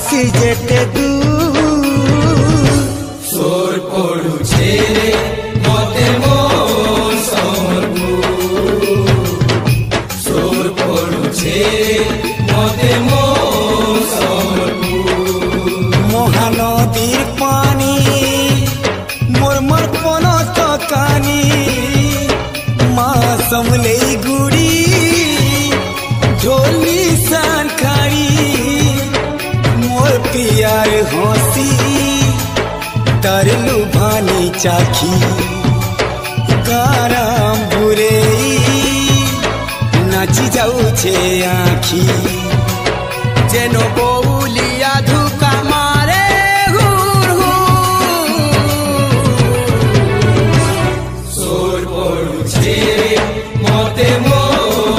আসি যেতে সোর পড়ুছে মতে মোর সমরপু সোর পড়ুছে মতে মোর সমরপু মহানদীর পানি মোর মোর পনস কানি মা সমলেই গুড়ি ঢোলি সানখাড়ি মোর পিয়ার হসি তার লুভানি চাখি কারাম বুরে নাচি যাউছে আখি যেন বউ